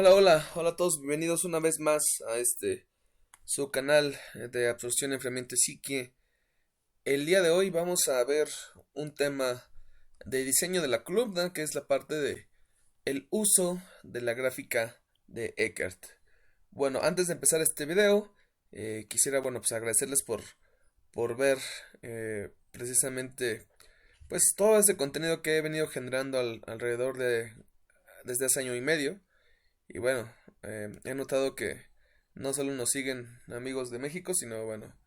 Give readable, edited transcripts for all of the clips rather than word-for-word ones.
Hola a todos, bienvenidos una vez más a su canal de absorción, enfriamiento y psique. El día de hoy vamos a ver un tema de diseño de la columna, que es la parte de el uso de la gráfica de Eckert. Bueno, antes de empezar este video, quisiera pues agradecerles por ver precisamente pues todo ese contenido que he venido generando alrededor de desde hace año y medio. Y bueno, he notado que no solo nos siguen amigos de México, sino bueno,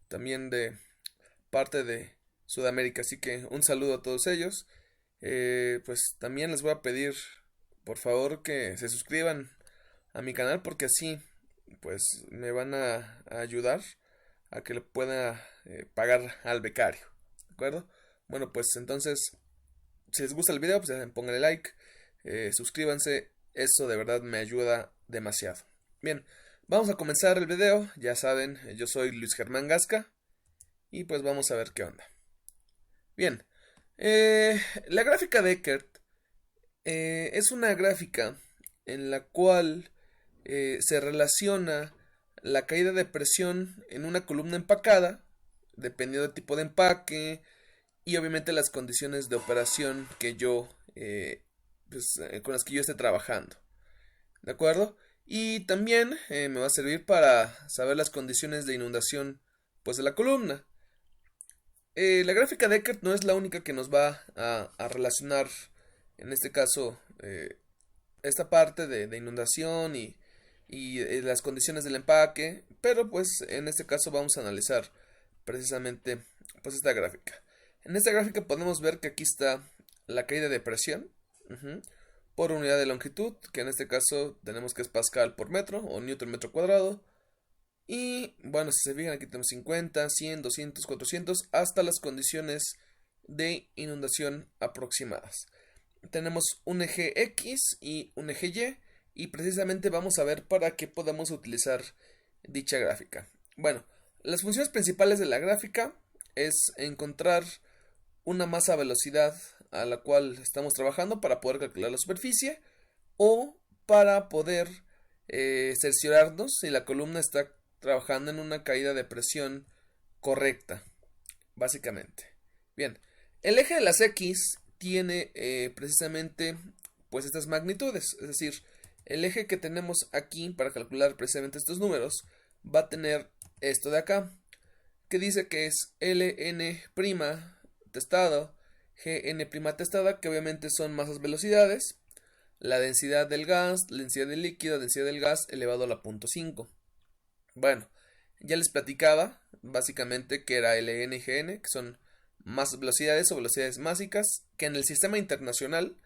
también de parte de Sudamérica. Así que un saludo a todos ellos. Pues también les voy a pedir, por favor, que se suscriban a mi canal porque así, pues me van a ayudar a que le pueda pagar al becario. ¿De acuerdo? Bueno, pues entonces, si les gusta el video, pues pónganle like, suscríbanse, eso de verdad me ayuda demasiado. Bien, vamos a comenzar el video, ya saben, yo soy Luis Germán Gasca y pues vamos a ver qué onda. Bien, la gráfica de Eckert es una gráfica en la cual se relaciona la caída de presión en una columna empacada, dependiendo del tipo de empaque y obviamente las condiciones de operación que yo con las que yo esté trabajando. ¿De acuerdo? Y también me va a servir para saber las condiciones de inundación pues de la columna. La gráfica de Eckert no es la única que nos va a relacionar, en este caso, esta parte de inundación y las condiciones del empaque, pero pues en este caso vamos a analizar precisamente pues esta gráfica. En esta gráfica podemos ver que aquí está la caída de presión por unidad de longitud, que en este caso tenemos que es Pascal por metro o Newton metro cuadrado. Y bueno, si se fijan aquí tenemos 50, 100, 200, 400 hasta las condiciones de inundación aproximadas. Tenemos un eje X y un eje Y precisamente vamos a ver para qué podemos utilizar dicha gráfica. Bueno, las funciones principales de la gráfica es encontrar una masa velocidad a la cual estamos trabajando para poder calcular la superficie o para poder cerciorarnos si la columna está trabajando en una caída de presión correcta, básicamente. Bien, el eje de las X tiene precisamente pues estas magnitudes, es decir, el eje que tenemos aquí para calcular precisamente estos números va a tener esto de acá, que dice que es Ln' testado, Gn' testada, que obviamente son masas velocidades, la densidad del gas, la densidad del líquido, la densidad del gas elevado a la 0.5. Bueno, ya les platicaba básicamente que era Ln y Gn, que son masas velocidades o velocidades másicas, que en el sistema internacional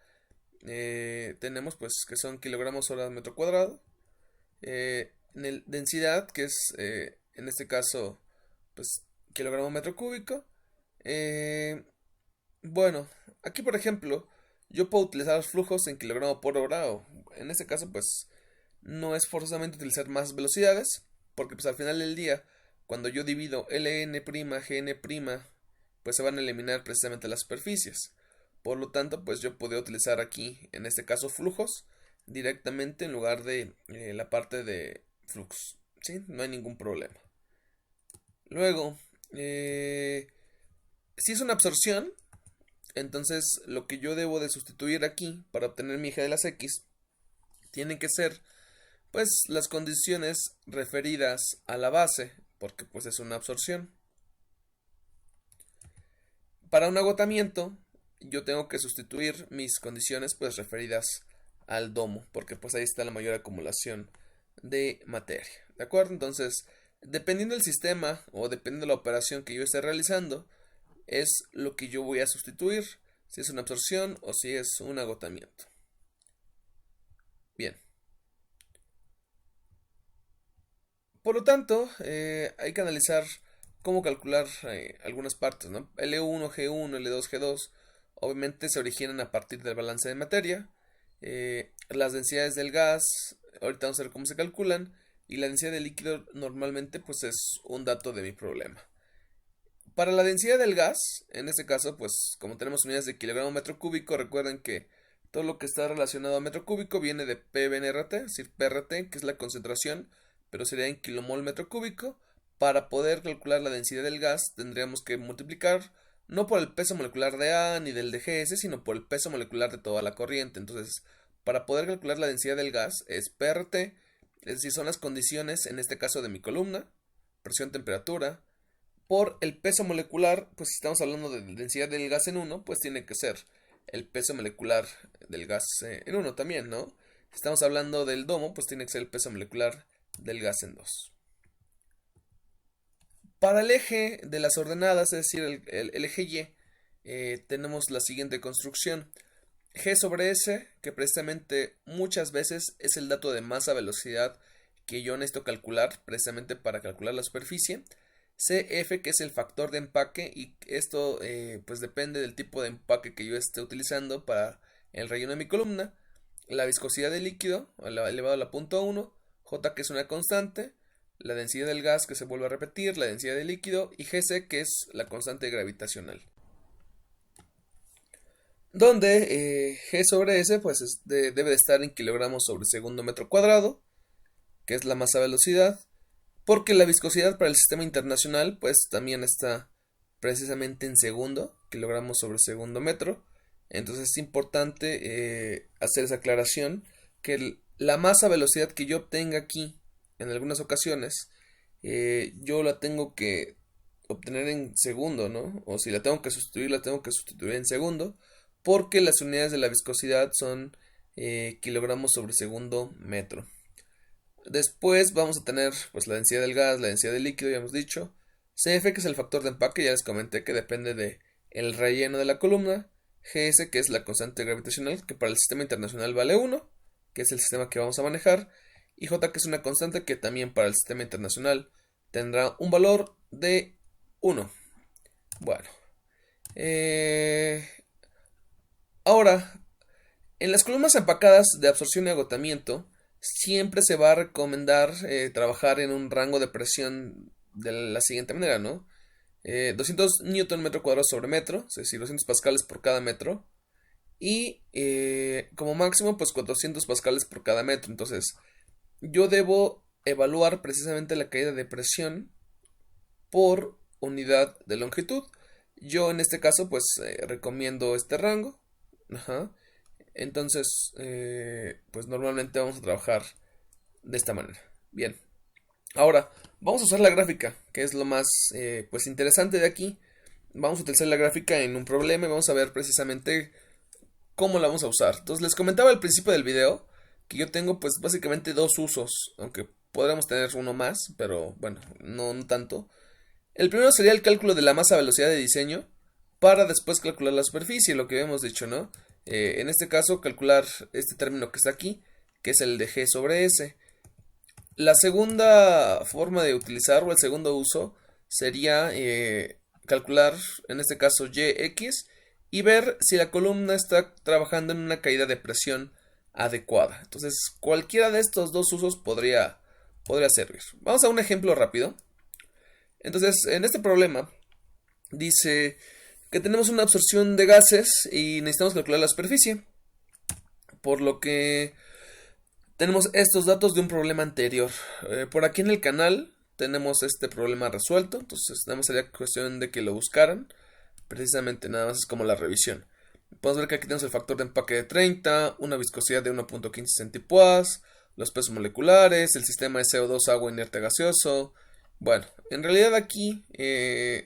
tenemos pues que son kilogramos hora metro cuadrado. En el densidad, que es en este caso pues kilogramo metro cúbico. Bueno, aquí por ejemplo yo puedo utilizar los flujos en kilogramo por hora o en este caso pues no es forzosamente utilizar más velocidades porque pues al final del día cuando yo divido Ln', Gn', pues se van a eliminar precisamente las superficies. Por lo tanto, pues yo podría utilizar aquí, en este caso, flujos directamente en lugar de la parte de flux. ¿Sí? No hay ningún problema. Luego, si es una absorción, entonces lo que yo debo de sustituir aquí para obtener mi eje de las X tienen que ser pues las condiciones referidas a la base, porque pues es una absorción. Para un agotamiento, yo tengo que sustituir mis condiciones pues referidas al domo, porque pues ahí está la mayor acumulación de materia, ¿de acuerdo? Entonces, dependiendo del sistema o dependiendo de la operación que yo esté realizando, es lo que yo voy a sustituir, si es una absorción o si es un agotamiento. Bien. Por lo tanto, hay que analizar cómo calcular algunas partes, ¿no? L1, G1, L2, G2, obviamente se originan a partir del balance de materia. Las densidades del gas, ahorita vamos a ver cómo se calculan, y la densidad del líquido normalmente pues es un dato de mi problema. Para la densidad del gas, en este caso, pues como tenemos unidades de kilogramo metro cúbico, recuerden que Todo lo que está relacionado a metro cúbico viene de PBNRT, es decir, PRT, que es la concentración, pero sería en kilomol metro cúbico. Para poder calcular la densidad del gas, tendríamos que multiplicar no por el peso molecular de A ni del de GS, sino por el peso molecular de toda la corriente. Entonces, para poder calcular la densidad del gas es PRT, es decir, son las condiciones, en este caso de mi columna, presión, temperatura, por el peso molecular. Pues si estamos hablando de densidad del gas en 1, pues tiene que ser el peso molecular del gas en 1 también, ¿no? Si estamos hablando del domo, pues tiene que ser el peso molecular del gas en 2. Para el eje de las ordenadas, es decir, el eje Y, tenemos la siguiente construcción. G sobre S, que precisamente muchas veces es el dato de masa-velocidad que yo necesito calcular, precisamente para calcular la superficie. CF, que es el factor de empaque, y esto pues depende del tipo de empaque que yo esté utilizando para el relleno de mi columna. La viscosidad del líquido elevado a la punto 1, J, que es una constante, la densidad del gas, que se vuelve a repetir, la densidad del líquido, y Gc, que es la constante gravitacional. Donde G sobre S pues debe de estar en kilogramos sobre segundo metro cuadrado, que es la masa-velocidad, porque la viscosidad para el sistema internacional pues también está precisamente en segundo, kilogramos sobre segundo metro. Entonces es importante hacer esa aclaración, que la masa-velocidad que yo obtenga aquí en algunas ocasiones, yo la tengo que obtener en segundo, ¿no? O si la tengo que sustituir, la tengo que sustituir en segundo, porque las unidades de la viscosidad son kilogramos sobre segundo metro. Después vamos a tener pues la densidad del gas, la densidad del líquido, ya hemos dicho. CF, que es el factor de empaque, ya les comenté que depende de el relleno de la columna. GS, que es la constante gravitacional, que para el sistema internacional vale 1, que es el sistema que vamos a manejar. Y J, que es una constante que también para el sistema internacional tendrá un valor de 1. Bueno. Ahora, en las columnas empacadas de absorción y agotamiento, siempre se va a recomendar trabajar en un rango de presión de la siguiente manera, ¿no? 200 Newton metro cuadrado sobre metro, es decir, 200 pascales por cada metro. Y como máximo, pues 400 pascales por cada metro. Entonces, yo debo evaluar precisamente la caída de presión por unidad de longitud. Yo en este caso, pues recomiendo este rango. Ajá. Entonces, pues normalmente vamos a trabajar de esta manera. Bien. Ahora, vamos a usar la gráfica, que es lo más pues interesante de aquí. Vamos a utilizar la gráfica en un problema y vamos a ver precisamente cómo la vamos a usar. Entonces, les comentaba al principio del video que yo tengo pues básicamente dos usos, aunque podríamos tener uno más, pero bueno, no tanto. El primero sería el cálculo de la masa-velocidad de diseño para después calcular la superficie, lo que habíamos dicho, ¿no? En este caso, calcular este término que está aquí, que es el de G sobre S. La segunda forma de utilizar, o el segundo uso, sería calcular, en este caso, Yx, y ver si la columna está trabajando en una caída de presión adecuada. Entonces, cualquiera de estos dos usos podría servir. Vamos a un ejemplo rápido. Entonces, en este problema, dice que tenemos una absorción de gases y necesitamos calcular la superficie. Por lo que tenemos estos datos de un problema anterior. Por aquí en el canal tenemos este problema resuelto. Entonces, nada más sería cuestión de que lo buscaran. Precisamente, nada más es como la revisión. Podemos ver que aquí tenemos el factor de empaque de 30, una viscosidad de 1.15 centipoise, los pesos moleculares, el sistema de CO2, agua inerte gaseoso. Bueno, en realidad aquí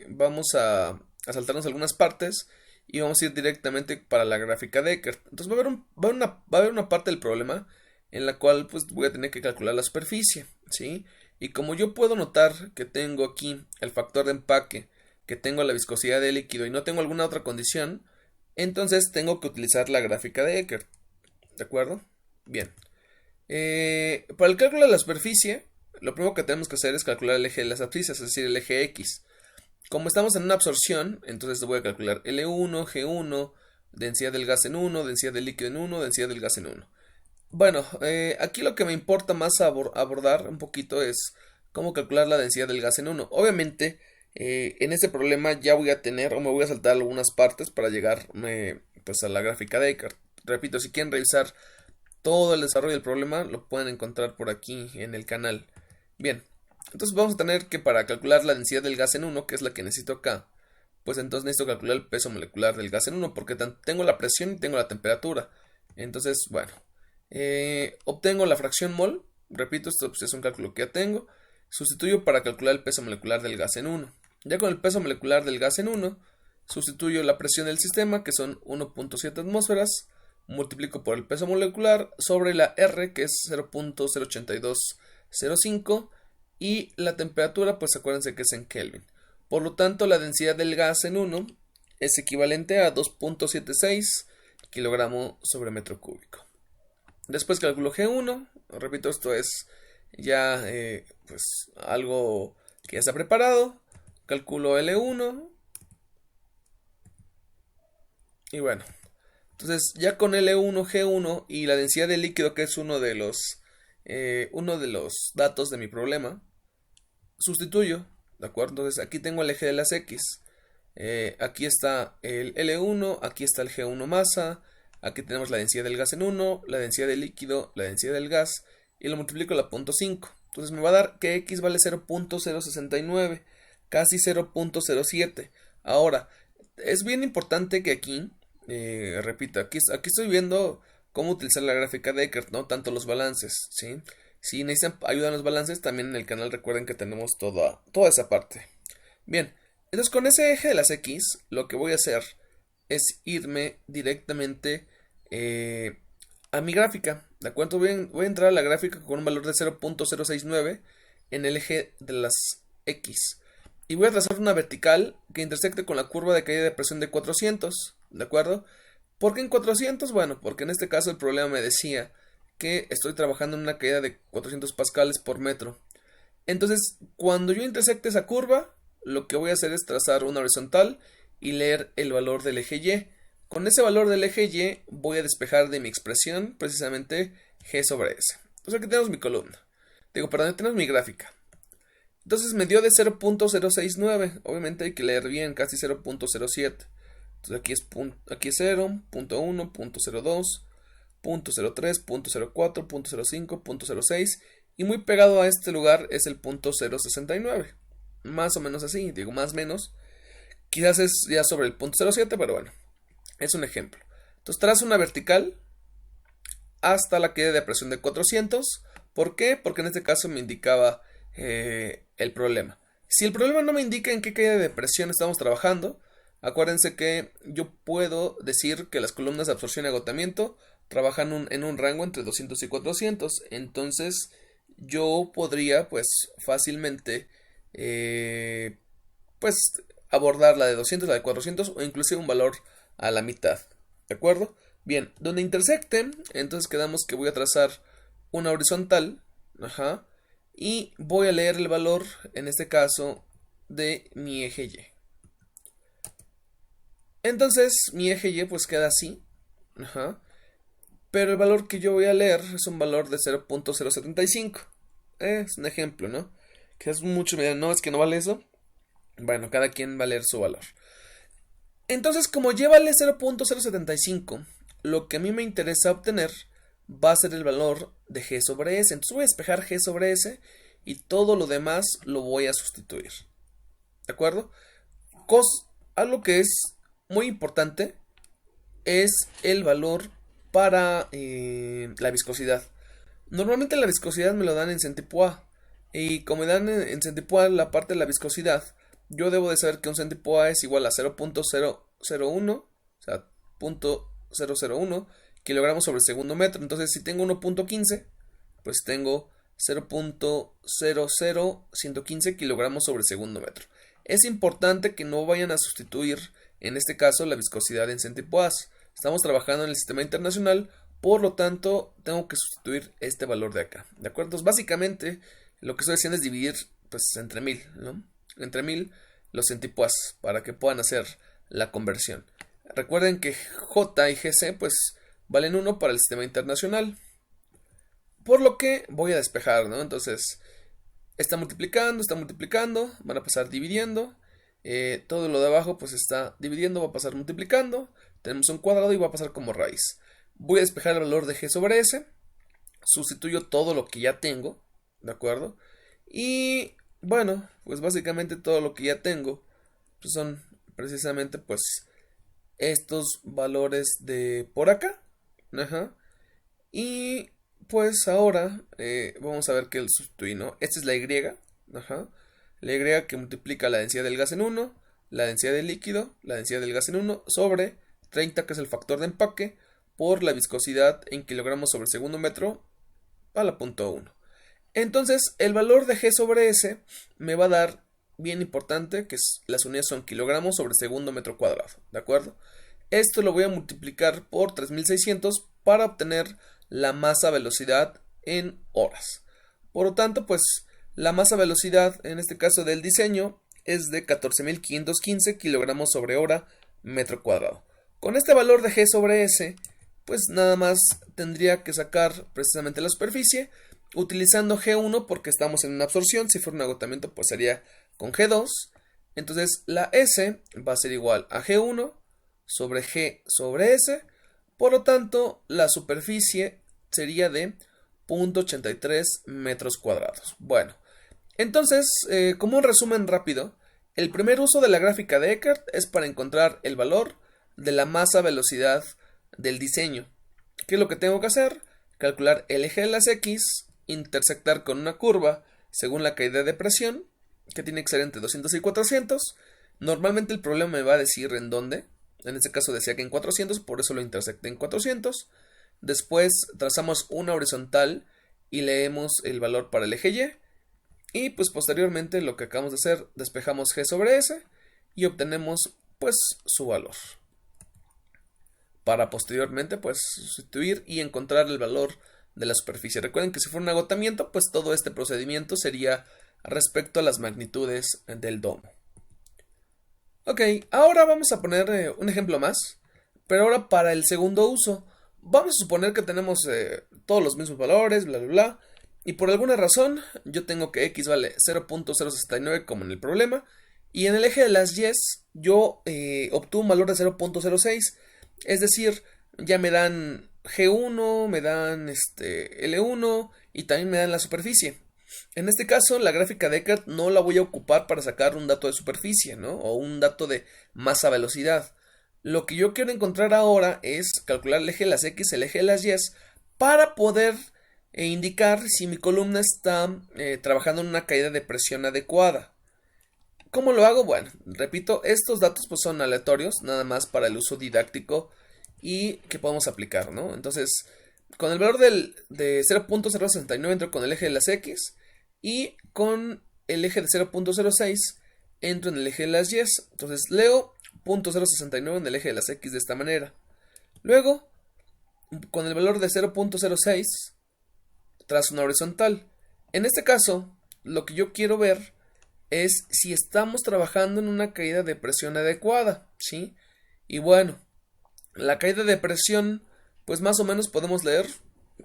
vamos a saltarnos algunas partes y vamos a ir directamente para la gráfica de Eckert. Entonces va a haber una parte del problema en la cual pues voy a tener que calcular la superficie, ¿sí? Y como yo puedo notar que tengo aquí el factor de empaque, que tengo la viscosidad del líquido y no tengo alguna otra condición, entonces tengo que utilizar la gráfica de Eckert, ¿de acuerdo? Bien. Para el cálculo de la superficie, lo primero que tenemos que hacer es calcular el eje de las abscisas, es decir, el eje X. Como estamos en una absorción, entonces voy a calcular L1, G1, densidad del gas en 1, densidad del líquido en 1, densidad del gas en 1. Bueno, aquí lo que me importa más abordar un poquito es cómo calcular la densidad del gas en 1. Obviamente, en este problema ya voy a tener o me voy a saltar algunas partes para llegar pues, a la gráfica de Eckert. Repito, si quieren revisar todo el desarrollo del problema, lo pueden encontrar por aquí en el canal. Bien, entonces vamos a tener que para calcular la densidad del gas en 1, que es la que necesito acá, pues entonces necesito calcular el peso molecular del gas en 1, porque tengo la presión y tengo la temperatura. Entonces, bueno, obtengo la fracción mol. Repito, esto pues, es un cálculo que ya tengo. Sustituyo para calcular el peso molecular del gas en 1. Ya con el peso molecular del gas en 1, sustituyo la presión del sistema, que son 1.7 atmósferas, multiplico por el peso molecular sobre la R, que es 0.08205, y la temperatura, pues acuérdense que es en Kelvin. Por lo tanto, la densidad del gas en 1 es equivalente a 2.76 kilogramo sobre metro cúbico. Después calculo G1, repito, esto es ya pues algo que ya está preparado. Calculo L1 y bueno, entonces ya con L1, G1 y la densidad del líquido, que es uno de los datos de mi problema, sustituyo, ¿de acuerdo? Entonces aquí tengo el eje de las X. Aquí está el L1, aquí está el G1 masa, aquí tenemos la densidad del gas en 1, la densidad del líquido, la densidad del gas, y lo multiplico a la 0.5. Entonces me va a dar que X vale 0.069, casi 0.07. Ahora, es bien importante que aquí, repito, aquí estoy viendo cómo utilizar la gráfica de Eckert, ¿no? Tanto los balances, ¿sí? Si necesitan ayuda en los balances, también en el canal recuerden que tenemos toda esa parte. Bien, entonces con ese eje de las X, lo que voy a hacer es irme directamente a mi gráfica. ¿De acuerdo? Voy a entrar a la gráfica con un valor de 0.069 en el eje de las X. Y voy a trazar una vertical que intersecte con la curva de caída de presión de 400. ¿De acuerdo? ¿Por qué en 400? Bueno, porque en este caso el problema me decía que estoy trabajando en una caída de 400 pascales por metro. Entonces, cuando yo intersecte esa curva, lo que voy a hacer es trazar una horizontal y leer el valor del eje Y. Con ese valor del eje Y voy a despejar de mi expresión precisamente G sobre S. Entonces aquí tenemos mi columna. Perdón, tenemos mi gráfica. Entonces me dio de 0.069. Obviamente hay que leer bien, casi 0.07. Entonces aquí es 0, punto 1, punto 02, punto 03, punto 04, punto 05, punto 06. Y muy pegado a este lugar es el punto 0.69. Más o menos así, digo más o menos. Quizás es ya sobre el punto 0.7, pero bueno, es un ejemplo. Entonces trazo una vertical hasta la caída de presión de 400. ¿Por qué? Porque en este caso me indicaba el problema. Si el problema no me indica en qué caída de presión estamos trabajando, acuérdense que yo puedo decir que las columnas de absorción y agotamiento trabajan en un rango entre 200 y 400. Entonces yo podría pues fácilmente pues abordar la de 200, la de 400 o inclusive un valor a la mitad. ¿De acuerdo? Bien, donde intersecten, entonces quedamos que voy a trazar una horizontal. Ajá. Y voy a leer el valor, en este caso, de mi eje Y. Entonces, mi eje Y pues queda así. Ajá. Pero el valor que yo voy a leer es un valor de 0.075. Es un ejemplo, ¿no? Que es mucho, me dirán, no, es que no vale eso. Bueno, cada quien va a leer su valor. Entonces, como ya vale 0.075, lo que a mí me interesa obtener va a ser el valor de G sobre S. Entonces voy a despejar G sobre S y todo lo demás lo voy a sustituir. ¿De acuerdo? Algo que es muy importante es el valor para la viscosidad. Normalmente la viscosidad me lo dan en centipoise. Y como me dan en centipoise la parte de la viscosidad, yo debo de saber que un centipoise es igual a 0.001, o sea, 0.001 kilogramos sobre segundo metro. Entonces, si tengo 1.15, pues tengo 0.00115 kilogramos sobre segundo metro. Es importante que no vayan a sustituir, en este caso, la viscosidad en centipoise. Estamos trabajando en el sistema internacional, por lo tanto, tengo que sustituir este valor de acá. ¿De acuerdo? Entonces, básicamente, lo que estoy haciendo es dividir, pues, entre 1000, ¿no? Entre 1000 los centipoise, para que puedan hacer la conversión. Recuerden que J y GC, pues, valen 1 para el sistema internacional. Por lo que voy a despejar, ¿no? Entonces, está multiplicando, van a pasar dividiendo. Todo lo de abajo, pues, está dividiendo, va a pasar multiplicando. Tenemos un cuadrado y va a pasar como raíz. Voy a despejar el valor de G sobre S. Sustituyo todo lo que ya tengo, ¿de acuerdo? Y bueno, pues básicamente todo lo que ya tengo pues son precisamente pues estos valores de por acá. Ajá. Y pues ahora vamos a ver qué sustituí, ¿no? Esta es la Y. Ajá. La Y que multiplica la densidad del gas en 1, la densidad del líquido, la densidad del gas en 1 sobre 30, que es el factor de empaque, por la viscosidad en kilogramos sobre segundo metro a la punto 1. Entonces, el valor de G sobre S me va a dar, bien importante, que las unidades son kilogramos sobre segundo metro cuadrado, ¿de acuerdo? Esto lo voy a multiplicar por 3600 para obtener la masa velocidad en horas. Por lo tanto, pues la masa velocidad, en este caso del diseño, es de 14.515 kilogramos sobre hora metro cuadrado. Con este valor de G sobre S, pues nada más tendría que sacar precisamente la superficie, utilizando G1 porque estamos en una absorción. Si fuera un agotamiento, pues sería con G2. Entonces la S va a ser igual a G1 sobre G sobre S. Por lo tanto, la superficie sería de 0.83 metros cuadrados. Bueno, entonces, como un resumen rápido, el primer uso de la gráfica de Eckert es para encontrar el valor de la masa velocidad del diseño. ¿Qué es lo que tengo que hacer? Calcular el eje de las X, intersectar con una curva según la caída de presión, que tiene que ser entre 200 y 400. Normalmente el problema me va a decir en dónde. En este caso decía que en 400, por eso lo intersecté en 400. Después trazamos una horizontal y leemos el valor para el eje Y. Y pues posteriormente lo que acabamos de hacer, despejamos G sobre S y obtenemos pues su valor. Para posteriormente pues sustituir y encontrar el valor de la superficie. Recuerden que si fuera un agotamiento, pues todo este procedimiento sería respecto a las magnitudes del domo. Ok, ahora vamos a poner un ejemplo más, pero ahora para el segundo uso. Vamos a suponer que tenemos todos los mismos valores, bla, bla, bla, y por alguna razón yo tengo que X vale 0.069 como en el problema, y en el eje de las Y yo obtuve un valor de 0.06, es decir, ya me dan G1, me dan L1 y también me dan la superficie. En este caso, la gráfica de Eckert no la voy a ocupar para sacar un dato de superficie, ¿no? O un dato de masa velocidad. Lo que yo quiero encontrar ahora es calcular el eje de las X, el eje de las Y, para poder indicar si mi columna está trabajando en una caída de presión adecuada. ¿Cómo lo hago? Bueno, repito, estos datos pues son aleatorios, nada más para el uso didáctico y que podemos aplicar, ¿no? Entonces, con el valor de 0.069 entro con el eje de las X y con el eje de 0.06 entro en el eje de las Y. Entonces leo 0.069 en el eje de las X de esta manera. Luego, con el valor de 0.06 trazo una horizontal. En este caso, lo que yo quiero ver es si estamos trabajando en una caída de presión adecuada, ¿sí? Y bueno, la caída de presión, pues más o menos podemos leer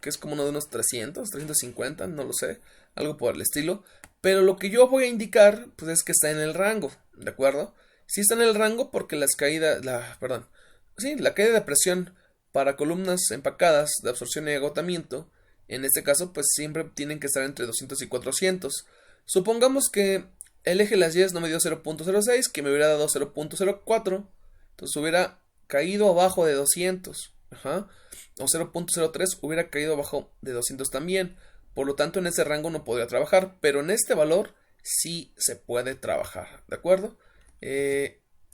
que es como uno de unos 300, 350, no lo sé, algo por el estilo. Pero lo que yo voy a indicar, pues es que está en el rango, ¿de acuerdo? Sí está en el rango porque la caída de presión para columnas empacadas de absorción y agotamiento, en este caso, pues siempre tienen que estar entre 200 y 400. Supongamos que el eje de las Y no me dio 0.06, que me hubiera dado 0.04, entonces hubiera caído abajo de 200. Ajá. O 0.03 hubiera caído abajo de 200 también. Por lo tanto, en ese rango no podría trabajar, pero en este valor sí se puede trabajar, ¿de acuerdo?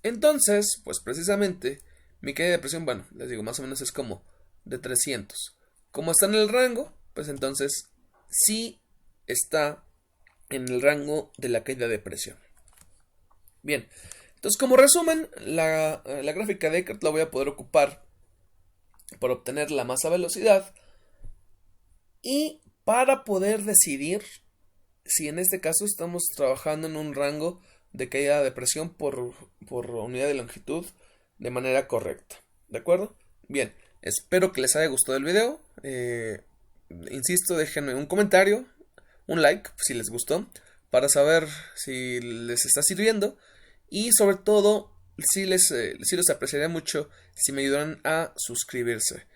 Entonces, pues precisamente mi caída de presión, bueno, les digo, más o menos es como de 300. Como está en el rango, pues entonces sí está en el rango de la caída de presión. Bien, entonces como resumen, la gráfica de Eckert la voy a poder ocupar para obtener la masa velocidad y para poder decidir si en este caso estamos trabajando en un rango de caída de presión por unidad de longitud de manera correcta. ¿De acuerdo? Bien, espero que les haya gustado el video. Insisto, déjenme un comentario, un like si les gustó, para saber si les está sirviendo y sobre todo si les apreciaría mucho si me ayudaran a suscribirse.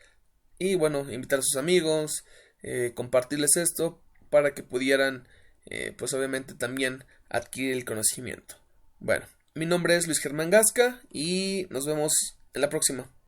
y bueno, invitar a sus amigos, compartirles esto para que pudieran, pues obviamente también adquirir el conocimiento. Bueno, mi nombre es Luis Germán Gasca y nos vemos en la próxima.